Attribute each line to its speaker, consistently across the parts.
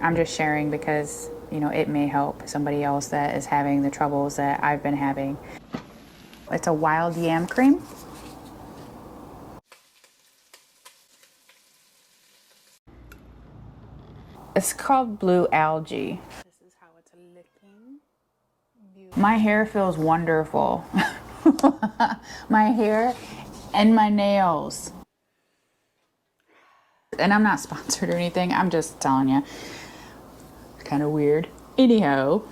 Speaker 1: I'm just sharing because, you know, it may help somebody else that is having the troubles that I've been having. It's a wild yam cream. It's called blue algae. This is how it's looking. Beautiful. My hair feels wonderful. My hair and my nails. And I'm not sponsored or anything. I'm just telling you. Kind of weird. Anyhow.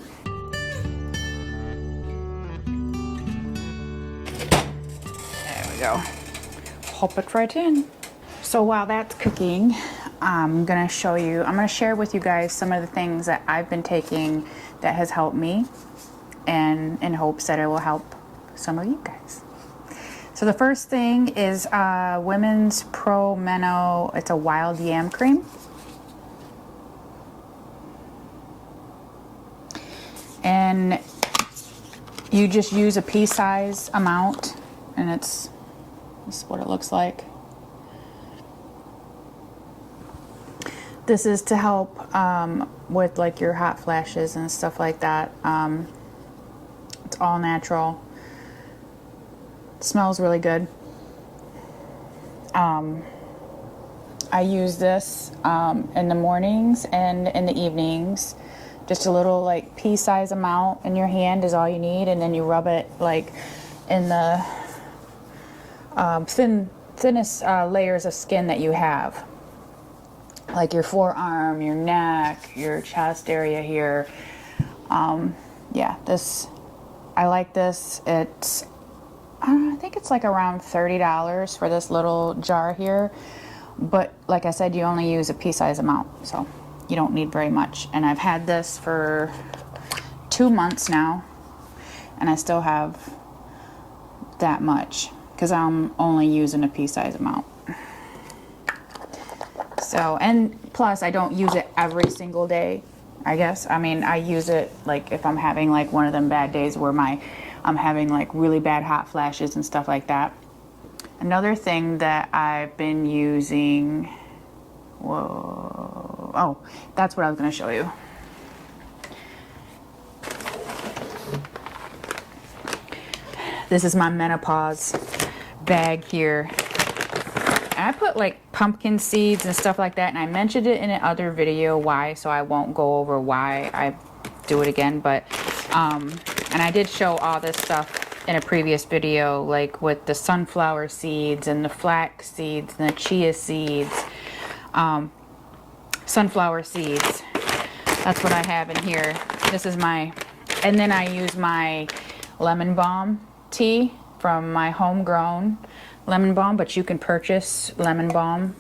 Speaker 1: There we go. Pop it right in. So while that's cooking, I'm gonna share with you guys some of the things that I've been taking that has helped me, and in hopes that it will help some of you guys. So the first thing is Women's Pro Meno. It's a wild yam cream. And you just use a pea-size amount, and this is what it looks like. This is to help with like your hot flashes and stuff like that. It's all natural. It smells really good. I use this in the mornings and in the evenings. Just a little like pea-size amount in your hand is all you need, and then you rub it like in the thinnest layers of skin that you have. Like your forearm, your neck, your chest area here. Yeah, I like this. It's, I think it's like around $30 for this little jar here. But like I said, you only use a pea-size amount, so you don't need very much. And I've had this for 2 months now, and I still have that much because I'm only using a pea-size amount. So, and plus I don't use it every single day, I guess. I mean, I use it like if I'm having like one of them bad days where I'm having like really bad hot flashes and stuff like that. Another thing that I've been using, oh, that's what I was going to show you. This is my menopause bag here. And I put like pumpkin seeds and stuff like that, and I mentioned it in another video why, so I won't go over why I do it again, but and I did show all this stuff in a previous video, like with the sunflower seeds and the flax seeds and the chia seeds, sunflower seeds. That's what I have in here. This is and then I use my lemon balm tea from my homegrown lemon balm, but you can purchase lemon balm.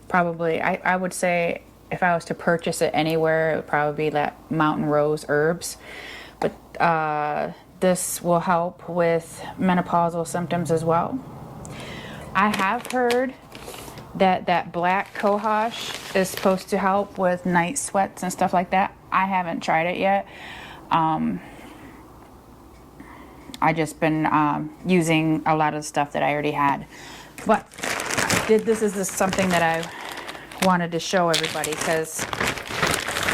Speaker 1: Probably, I would say if I was to purchase it anywhere, it would probably be that Mountain Rose Herbs. But this will help with menopausal symptoms as well. I have heard that black cohosh is supposed to help with night sweats and stuff like that. I haven't tried it yet. I just been using a lot of stuff that I already had. But this is just something that I wanted to show everybody because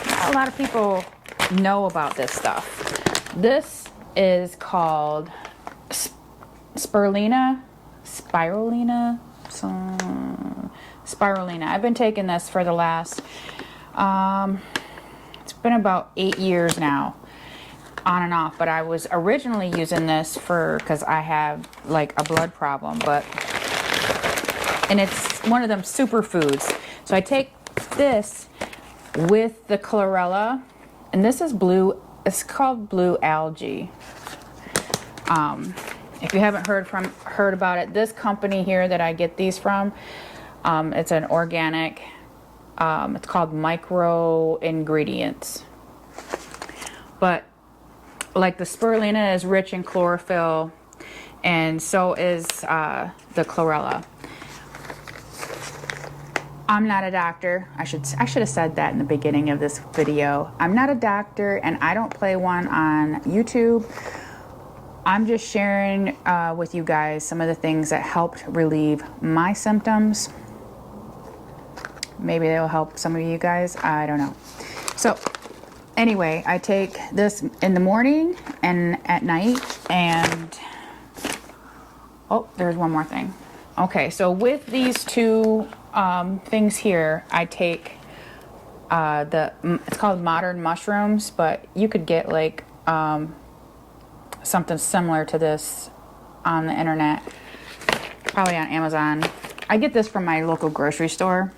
Speaker 1: not a lot of people know about this stuff. This is called spirulina. I've been taking this for the last, it's been about 8 years now. On and off, but I was originally using this because I have like a blood problem, and it's one of them superfoods. So I take this with the chlorella, and this is blue. It's called blue algae. If you haven't heard about it, this company here that I get these from, it's an organic. It's called Micro Ingredients, but like the spirulina is rich in chlorophyll, and so is the chlorella. I'm not a doctor. I should have said that in the beginning of this video. I'm not a doctor, and I don't play one on YouTube. I'm just sharing with you guys some of the things that helped relieve my symptoms. maybe they'll help some of you guys. I don't know. So anyway, I take this in the morning and at night. And oh, there's one more thing. Okay, so with these two things here, I take it's called modern mushrooms, but you could get like something similar to this on the internet, probably on Amazon. I get this from my local grocery store,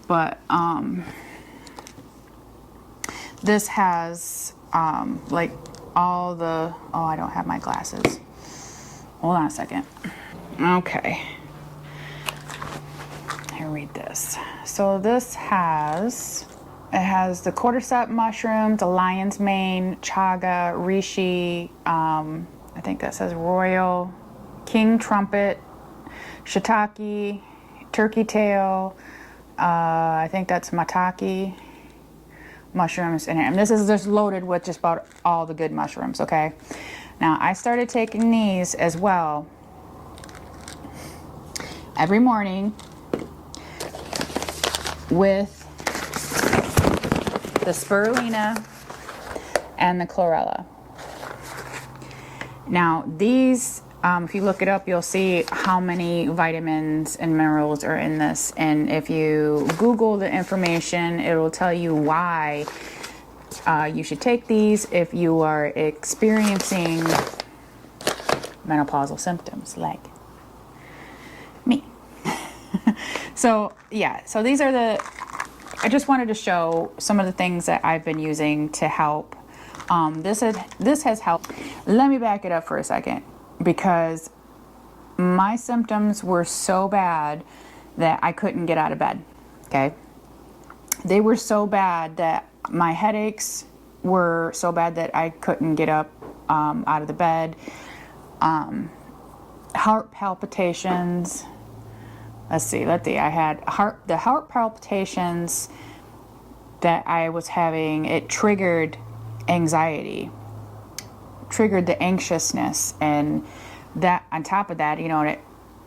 Speaker 1: but this has like all the, oh, I don't have my glasses. Hold on a second. Okay. Here, read this. So this has, it has the cordyceps mushroom, the lion's mane, chaga, reishi, I think that says royal, king trumpet, shiitake, turkey tail, I think that's maitake mushrooms in it. And this is just loaded with just about all the good mushrooms, okay? Now, I started taking these as well every morning with the spirulina and the chlorella. Now, these, if you look it up, you'll see how many vitamins and minerals are in this. And if you Google the information, it will tell you why you should take these if you are experiencing menopausal symptoms like me. So yeah, so these are I just wanted to show some of the things that I've been using to help. This has helped. Let me back it up for a second, because my symptoms were so bad that I couldn't get out of bed, okay? They were so bad that my headaches were so bad that I couldn't get up out of the bed. Heart palpitations. Let's see. I had the heart palpitations that I was having. It triggered anxiety, triggered the anxiousness, and that on top of that, you know,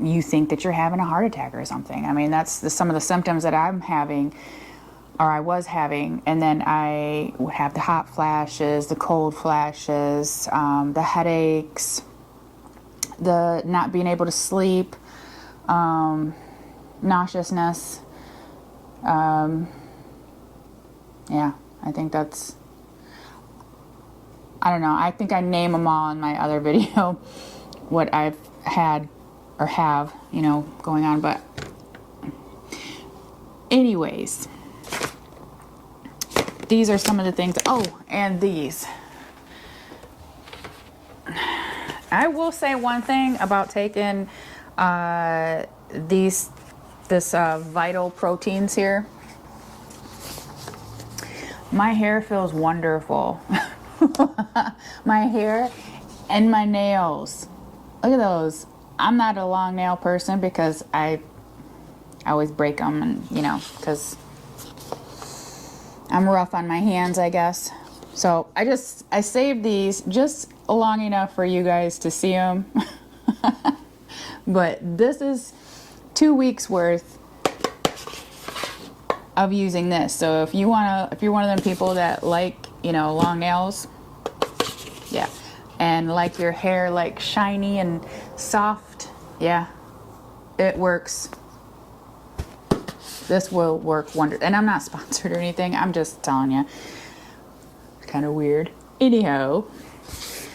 Speaker 1: you think that you're having a heart attack or something. I mean, that's some of the symptoms that I'm having, or I was having. And then I would have the hot flashes, the cold flashes, the headaches, the not being able to sleep, nauseousness. Yeah, I think that's, I don't know, I think I name them all in my other video, what I've had or have, you know, going on. But anyways, these are some of the things. Oh, and these. I will say one thing about taking this Vital Proteins here. My hair feels wonderful. My hair and my nails. Look at those. I'm not a long nail person because I always break them, and you know, because I'm rough on my hands, I guess. So I saved these just long enough for you guys to see them. But this is 2 weeks worth of using this. So if you're one of them people that like, you know, long nails, yeah, and like your hair like shiny and soft, yeah, it works. This will work wonders. And I'm not sponsored or anything, I'm just telling you. Kind of weird. Anyhow,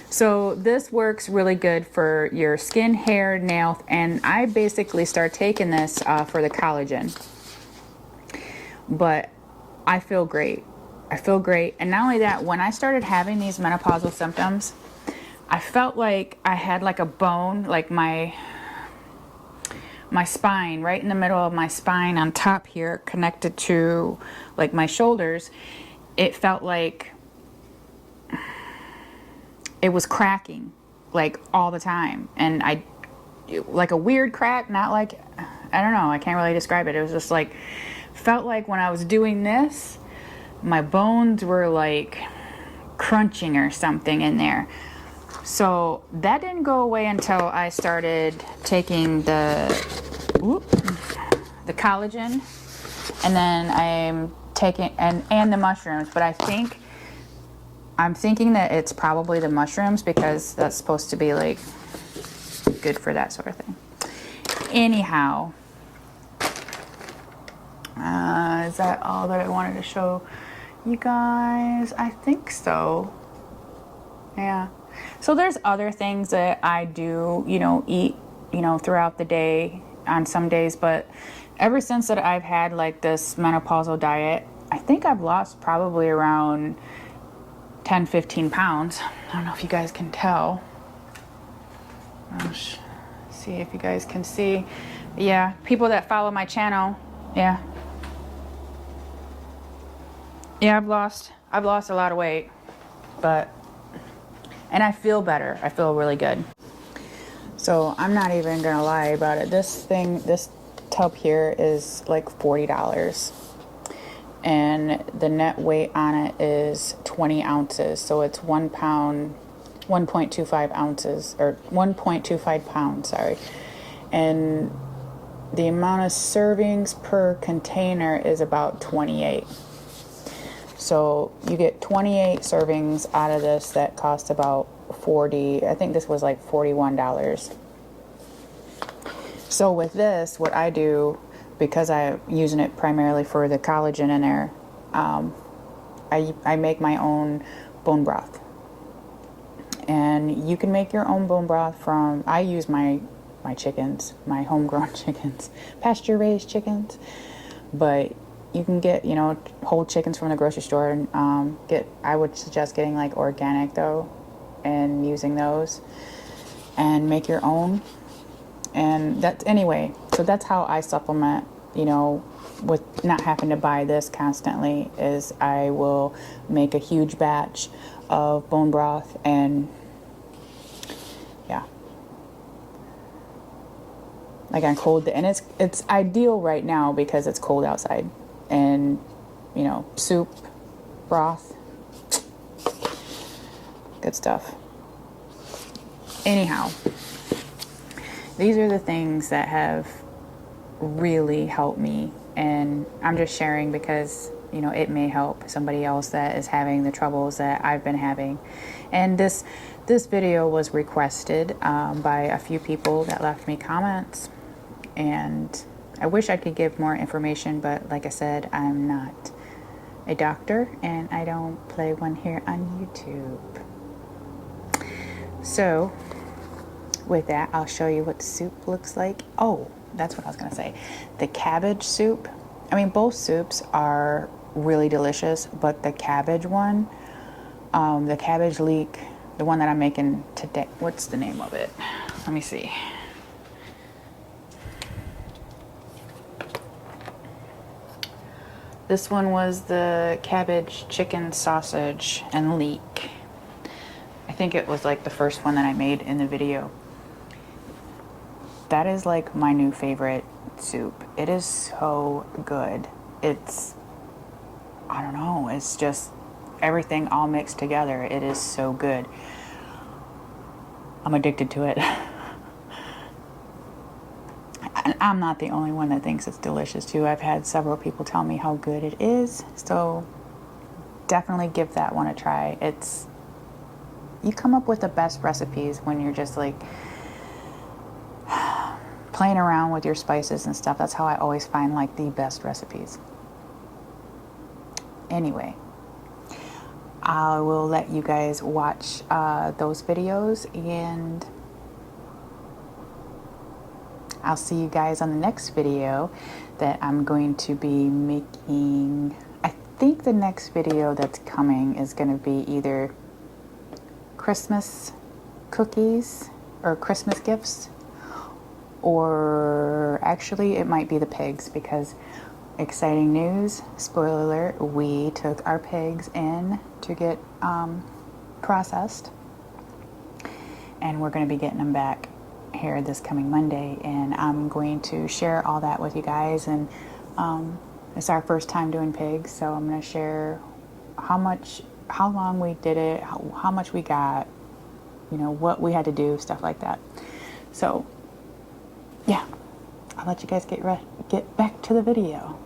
Speaker 1: so this works really good for your skin, hair, nail, and I basically start taking this for the collagen. But I feel great. I feel great. And not only that, when I started having these menopausal symptoms, I felt like I had like a bone, like my spine, right in the middle of my spine on top here, connected to like my shoulders. It felt like it was cracking like all the time. And like a weird crack, not like, I don't know, I can't really describe it. It was just like, felt like when I was doing this, my bones were like crunching or something in there. So that didn't go away until I started taking the collagen. And then I'm taking, and the mushrooms, but I'm thinking that it's probably the mushrooms because that's supposed to be like good for that sort of thing. Anyhow, is that all that I wanted to show you guys? I think so. Yeah. So there's other things that I do, you know, eat, you know, throughout the day on some days, but ever since that I've had like this menopausal diet, I think I've lost probably around 10, 15 pounds. I don't know if you guys can tell. See if you guys can see. Yeah, people that follow my channel. Yeah. Yeah, I've lost a lot of weight, and I feel better. I feel really good. So I'm not even gonna lie about it. This tub here is like $40. And the net weight on it is 20 ounces. So it's 1 pound, 1.25 ounces, or 1.25 pounds, sorry. And the amount of servings per container is about 28. So you get 28 servings out of this that cost about 40, I think this was like $41. So with this, what I do, because I'm using it primarily for the collagen in there, I make my own bone broth. And you can make your own bone broth from, I use my chickens, my homegrown chickens, pasture-raised chickens, but you can get, you know, whole chickens from the grocery store, and I would suggest getting like organic though, and using those, and make your own. And that's, anyway, so that's how I supplement, you know, with not having to buy this constantly, is I will make a huge batch of bone broth, and yeah, like on cold, and it's ideal right now because it's cold outside. And, you know, soup, broth, good stuff. Anyhow, these are the things that have really helped me, and I'm just sharing because, you know, it may help somebody else that is having the troubles that I've been having. And this video was requested by a few people that left me comments, and I wish I could give more information, but like I said, I'm not a doctor and I don't play one here on YouTube. So with that, I'll show you what the soup looks like. Oh, that's what I was gonna say. The cabbage soup, I mean, both soups are really delicious, but the cabbage one, the cabbage leek, the one that I'm making today, what's the name of it? Let me see. This one was the cabbage chicken sausage and leek. I think it was like the first one that I made in the video. That is like my new favorite soup. It is so good. It's, I don't know, it's just everything all mixed together. It is so good. I'm addicted to it. I'm not the only one that thinks it's delicious too. I've had several people tell me how good it is. So definitely give that one a try. You come up with the best recipes when you're just like playing around with your spices and stuff. That's how I always find like the best recipes. Anyway, I will let you guys watch those videos, and I'll see you guys on the next video that I'm going to be making. I think the next video that's coming is going to be either Christmas cookies or Christmas gifts, or actually it might be the pigs, because exciting news, spoiler alert, we took our pigs in to get processed, and we're going to be getting them back here this coming Monday, and I'm going to share all that with you guys. And it's our first time doing pigs, so I'm going to share how long we did it, how much we got, you know, what we had to do, stuff like that. So yeah, I'll let you guys get back to the video.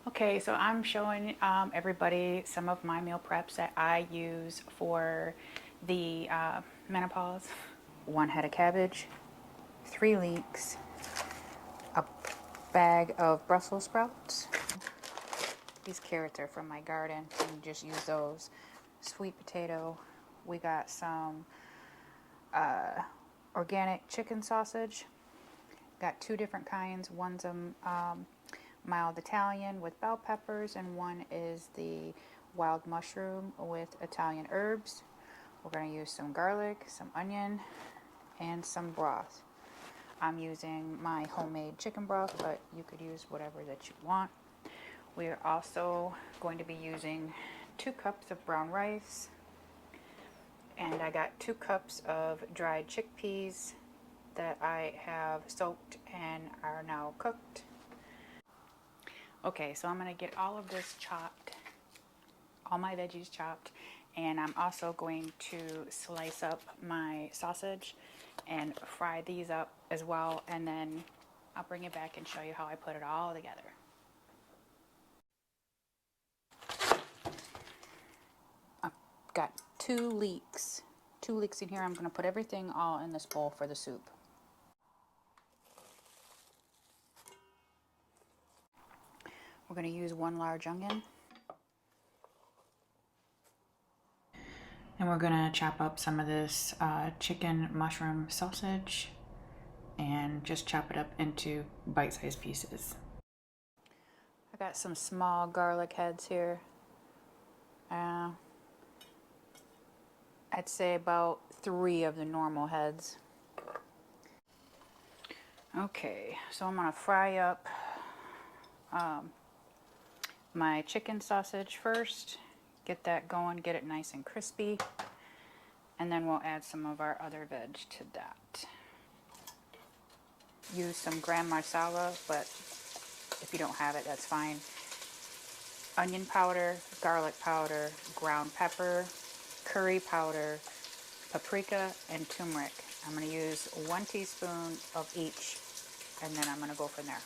Speaker 1: Okay, so I'm showing everybody some of my meal preps that I use for the menopause. 1 head of cabbage, 3 leeks, a bag of Brussels sprouts. These carrots are from my garden, so you can just use those. Sweet potato. We got some organic chicken sausage. Got 2 different kinds. One's a mild Italian with bell peppers, and one is the wild mushroom with Italian herbs. We're going to use some garlic, some onion, and some broth. I'm using my homemade chicken broth, but you could use whatever that you want. We are also going to be using 2 cups of brown rice, and I got 2 cups of dried chickpeas that I have soaked and are now cooked. Okay, so I'm going to get all of this chopped, all my veggies chopped, and I'm also going to slice up my sausage and fry these up as well, and then I'll bring it back and show you how I put it all together. I've got 2 leeks in here. I'm going to put everything all in this bowl for the soup. We're going to use 1 large onion. And we're going to chop up some of this chicken mushroom sausage and just chop it up into bite-sized pieces. I got some small garlic heads here. I'd say about 3 of the normal heads. Okay, so I'm going to fry up my chicken sausage first. Get that going, get it nice and crispy. And then we'll add some of our other veg to that. Use some gram masala, but if you don't have it, that's fine. Onion powder, garlic powder, ground pepper, curry powder, paprika, and turmeric. I'm going to use 1 teaspoon of each, and then I'm going to go from there.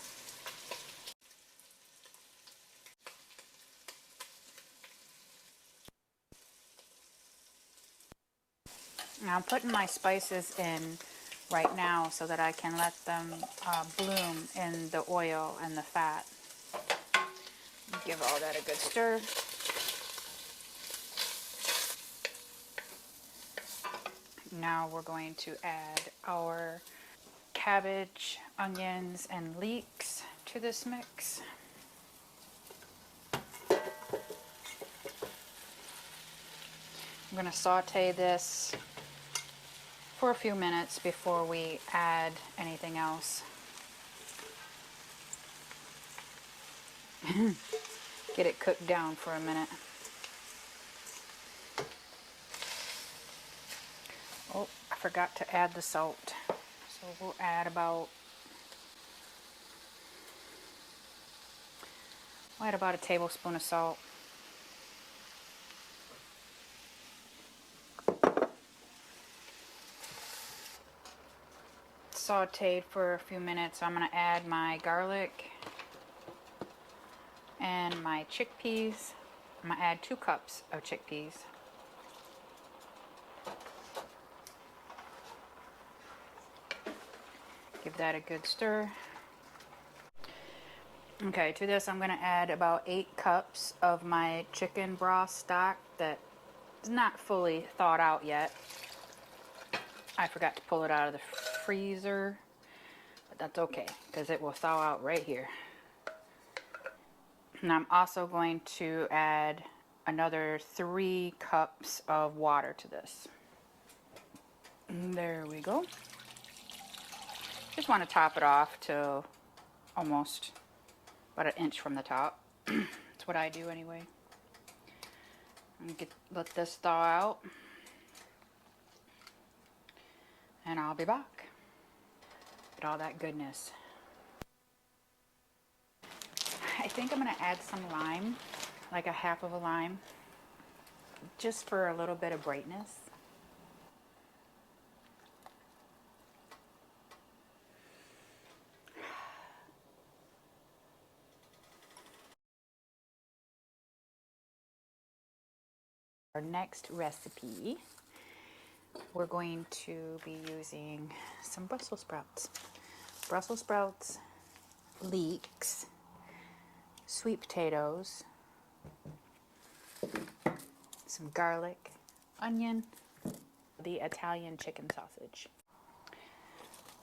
Speaker 1: Now I'm putting my spices in right now so that I can let them bloom in the oil and the fat. Give all that a good stir. Now we're going to add our cabbage, onions, and leeks to this mix. I'm going to saute this for a few minutes before we add anything else. Get it cooked down for a minute. Oh, I forgot to add the salt. So we'll add about a tablespoon of salt. Sauteed for a few minutes. I'm going to add my garlic and my chickpeas. I'm going to add 2 cups of chickpeas. Give that a good stir. Okay, to this I'm going to add about 8 cups of my chicken broth stock that is not fully thawed out yet. I forgot to pull it out of the freezer, but that's okay because it will thaw out right here. And I'm also going to add another 3 cups of water to this. And there we go. Just want to top it off to almost about 1 inch from the top. That's what I do anyway. And let this thaw out. And I'll be back. Get all that goodness. I think I'm going to add some lime, like a half of a lime, just for a little bit of brightness. Our next recipe, we're going to be using some Brussels sprouts. Brussels sprouts, leeks, sweet potatoes, some garlic, onion, the Italian chicken sausage.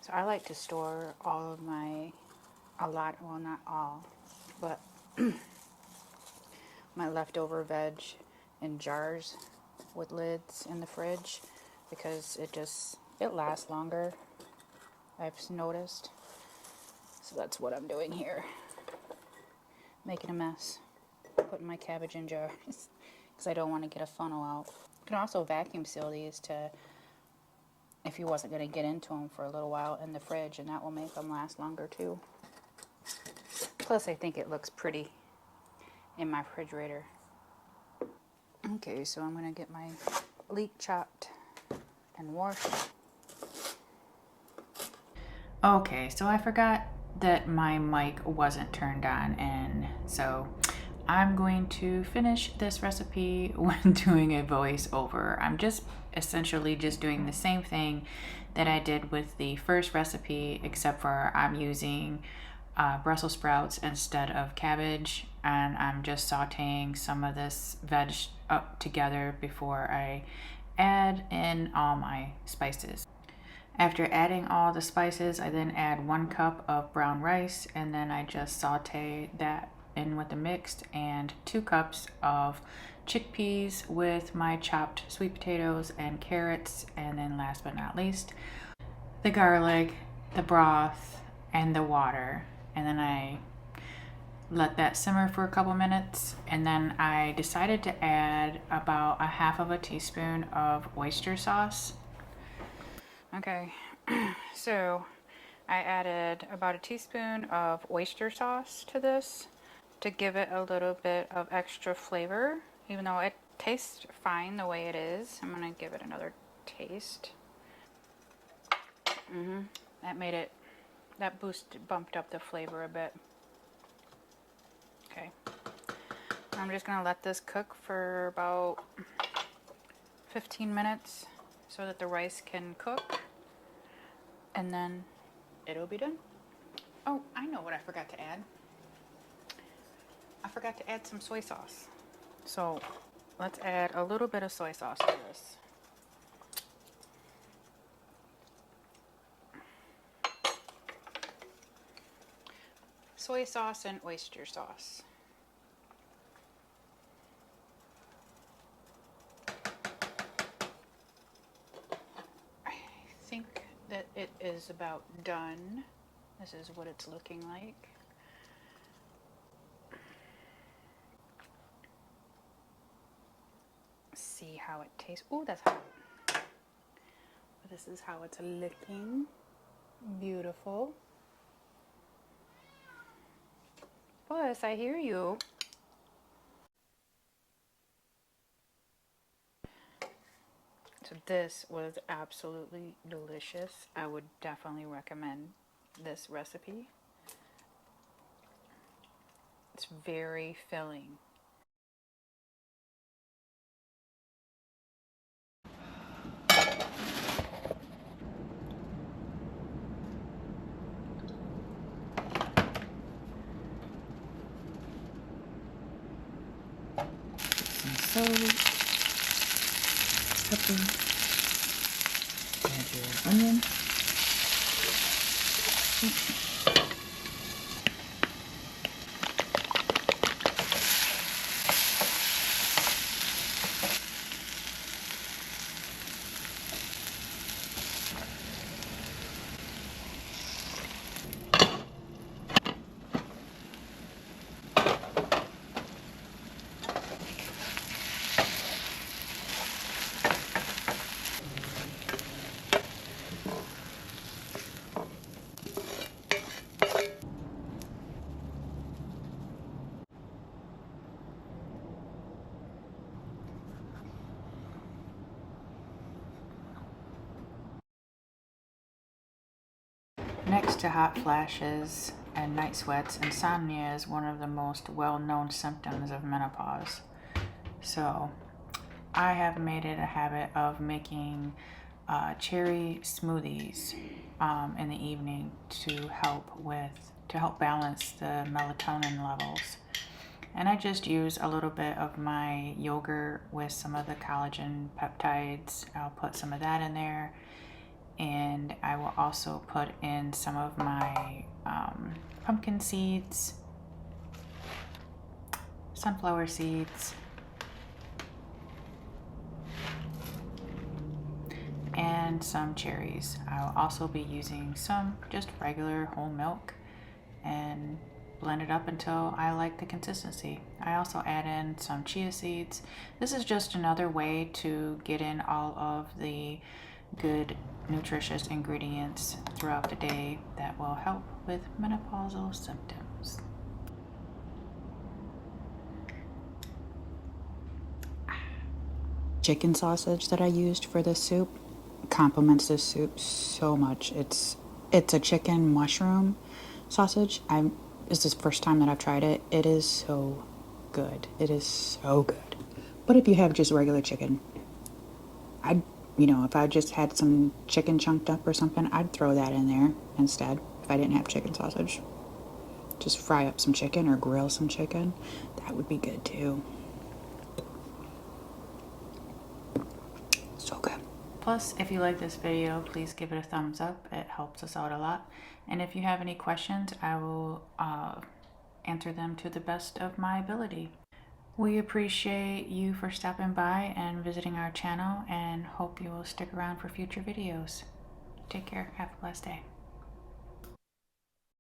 Speaker 1: So I like to store all of well, not all, but my leftover veg in jars with lids in the fridge because it lasts longer, I've noticed. So that's what I'm doing here. Making a mess. Putting my cabbage in jars because I don't want to get a funnel out. You can also vacuum seal these if you wasn't going to get into them for a little while in the fridge, and that will make them last longer too. Plus, I think it looks pretty in my refrigerator. Okay, so I'm going to get my leek chopped and washed. Okay, so I forgot that my mic wasn't turned on, and so I'm going to finish this recipe when doing a voiceover. I'm just essentially just doing the same thing that I did with the first recipe, except for I'm using Brussels sprouts instead of cabbage, and I'm just sauteing some of this veg up together before I add in all my spices. After adding all the spices, I then add 1 cup of brown rice, and then I just saute that in with the mixed, and 2 cups of chickpeas with my chopped sweet potatoes and carrots, and then last but not least, the garlic, the broth, and the water. And then I let that simmer for a couple minutes, and then I decided to add about 1/2 teaspoon of oyster sauce. Okay, so I added about 1 teaspoon of oyster sauce to this to give it a little bit of extra flavor, even though it tastes fine the way it is. I'm gonna give it another taste. That bumped up the flavor a bit. Okay, I'm just gonna let this cook for about 15 minutes so that the rice can cook, and then it'll be done. Oh, I know what I forgot to add. I forgot to add some soy sauce. So let's add a little bit of soy sauce to this. Soy sauce and oyster sauce. I think that it is about done. This is what it's looking like. See how it tastes. Oh, that's hot. But this is how it's looking. Beautiful. Plus, I hear you. So this was absolutely delicious. I would definitely recommend this recipe. It's very filling. Some celery, pepper, add your onion. Next to hot flashes and night sweats, insomnia is one of the most well-known symptoms of menopause. So I have made it a habit of making cherry smoothies in the evening to help balance the melatonin levels. And I just use a little bit of my yogurt with some of the collagen peptides. I'll put some of that in there. And I will also put in some of my pumpkin seeds, sunflower seeds, and some cherries. I'll also be using some just regular whole milk and blend it up until I like the consistency. I also add in some chia seeds. This is just another way to get in all of the good nutritious ingredients throughout the day that will help with menopausal symptoms.
Speaker 2: Chicken sausage that I used for this soup complements this soup so much. It's a chicken mushroom sausage. This is the first time that I've tried it. It is so good. It is so good. But if you have just regular chicken, if I just had some chicken chunked up or something, I'd throw that in there instead if I didn't have chicken sausage. Just fry up some chicken or grill some chicken. That would be good too. So good.
Speaker 1: Plus, if you like this video, please give it a thumbs up. It helps us out a lot. And if you have any questions, I will answer them to the best of my ability. We appreciate you for stopping by and visiting our channel, and hope you will stick around for future videos. Take care. Have a blessed day.